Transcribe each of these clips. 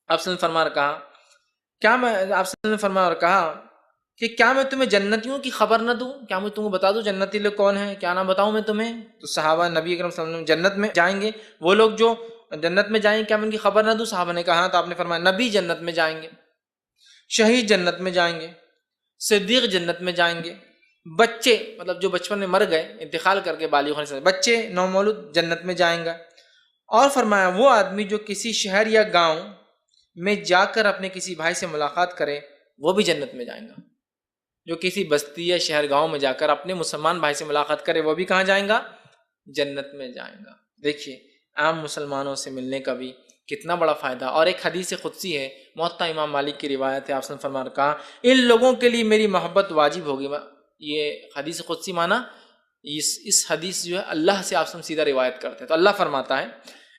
آپ نے فرمایا اور کہا کیا میں آپ نے فرمایا اور کہا کہ کیا میں تمہیں جنتیوں کی خبر نہ دوں، کیا میں تمہیں بتا دوں جنتی لوگ کون ہیں، کیا نہ بتاؤں میں تمہیں؟ تو صحابہ نبی اکرم صلی اللہ علیہ وسلم جنت میں جائیں گے، وہ لوگ جو جنت میں جائیں گے، کیا میں ان کی خبر نہ دوں؟ صحابہ نے کہا، تو آپ نے فرمایا نبی جنت میں جائیں گے، شہید جنت میں جائیں گے، صدیق جنت میں جائیں گے، بچے مطلب جو بچپن میں مر گئے انتقال کر کے بالغ ہونے سے بچے نومولود جنت میں جائیں گا، اور فرمایا وہ آدمی جو کسی شہر یا گاؤں میں جا کر اپنے کسی بھائی سے ملاقات کرے وہ بھی جنت میں جائیں گا، جو کسی بستی یا شہر گاؤں میں جا کر اپنے مسلمان بھائی سے ملاقات کرے وہ بھی کہاں جائیں گا؟ جنت میں جائیں گا۔ دیکھیے عام مسلمانوں سے ملنے کا بھی کتنا بڑا فائدہ۔ اور ایک حدیث قدسی ہے، موطا امام مالک کی روایت ہے، آپ نے فرمایا کہا ان لوگوں کے لیے میری محبت واجب ہوگی۔ یہ حدیث قدسی مانا اس حدیث جو ہے اللہ سے آپ سیدھا روایت کرتے ہیں، تو اللہ فرماتا ہے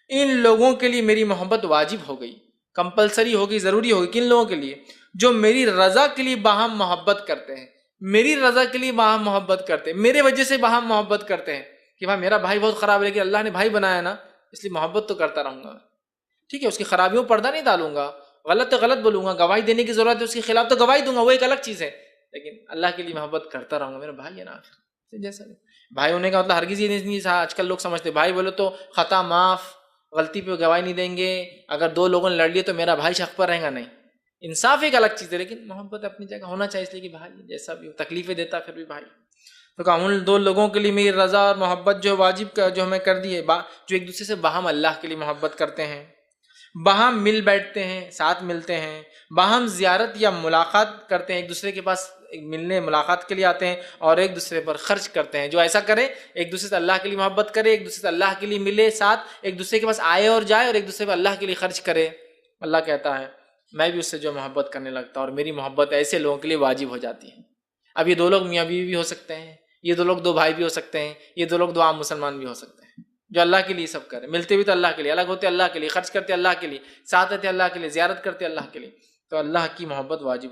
ان لوگوں کے لیے میری محبت واجب ہو گئی، کمپلسری ہوگی، ضروری ہوگی۔ کن لوگوں کے لیے؟ جو میری رضا کے لیے باہم محبت کرتے ہیں، میری رضا کے لیے باہم محبت کرتے ہیں، میرے وجہ سے باہم محبت کرتے ہیں کہ بھائی میرا بھائی بہت خراب ہے لیکن اللہ نے بھائی بنایا نا، اس لیے محبت تو کرتا رہوں گا، ٹھیک ہے، اس کی خرابیوں پردہ نہیں ڈالوں گا، غلط تو غلط بولوں گا، گواہی دینے کی ضرورت ہے اس کے خلاف تو گواہی دوں گا، وہ ایک الگ چیز ہے، لیکن اللہ کے لیے محبت کرتا رہوں گا، میرا بھائی ہے نا آخر جیسا بھائی ہونے کا مطلب ہرگز یہ نہیں تھا۔ آج کل لوگ سمجھتے بھائی بولو تو خطا معاف، غلطی پہ گواہی نہیں دیں گے، اگر دو لوگوں نے لڑ لیے تو میرا بھائی حق پر رہے گا، نہیں، انصاف ایک الگ چیز ہے، لیکن محبت اپنی جگہ ہونا چاہیے، اس لیے کہ بھائی جیسا بھی تکلیفیں دیتا پھر بھی بھائی۔ تو کہا ان دو لوگوں کے لیے میری رضا اور محبت جو واجب جو ہمیں کر دی ہے، جو ایک دوسرے سے باہم اللہ کے لیے محبت کرتے ہیں، باہم مل بیٹھتے ہیں، ساتھ ملتے ہیں، باہم زیارت یا ملاقات کرتے ہیں، ایک دوسرے کے پاس ملنے ملاقات کے لیے آتے ہیں اور ایک دوسرے پر خرچ کرتے ہیں۔ جو ایسا کرے ایک دوسرے سے اللہ کے لیے محبت کرے، ایک دوسرے سے اللہ کے لیے ملے، ساتھ ایک دوسرے کے پاس آئے اور جائے اور ایک دوسرے پر اللہ کے لیے خرچ کرے، اللہ کہتا ہے میں بھی اس سے جو محبت کرنے لگتا ہوں، اور میری محبت ایسے لوگوں کے لیے واجب ہو جاتی ہے۔ اب یہ دو لوگ میاں بیوی بھی ہو سکتے ہیں، یہ دو لوگ دو بھائی بھی ہو سکتے ہیں، یہ دو لوگ دو عام مسلمان بھی ہو سکتے ہیں، جو اللہ کے لیے سب کرے، ملتے بھی تو اللہ کے لیے، الگ ہوتے اللہ کے لیے، خرچ کرتے اللہ کے لیے، ساتھ رہتے اللہ کے لیے، زیارت کرتے اللہ کے لیے، تو اللہ کی محبت واجب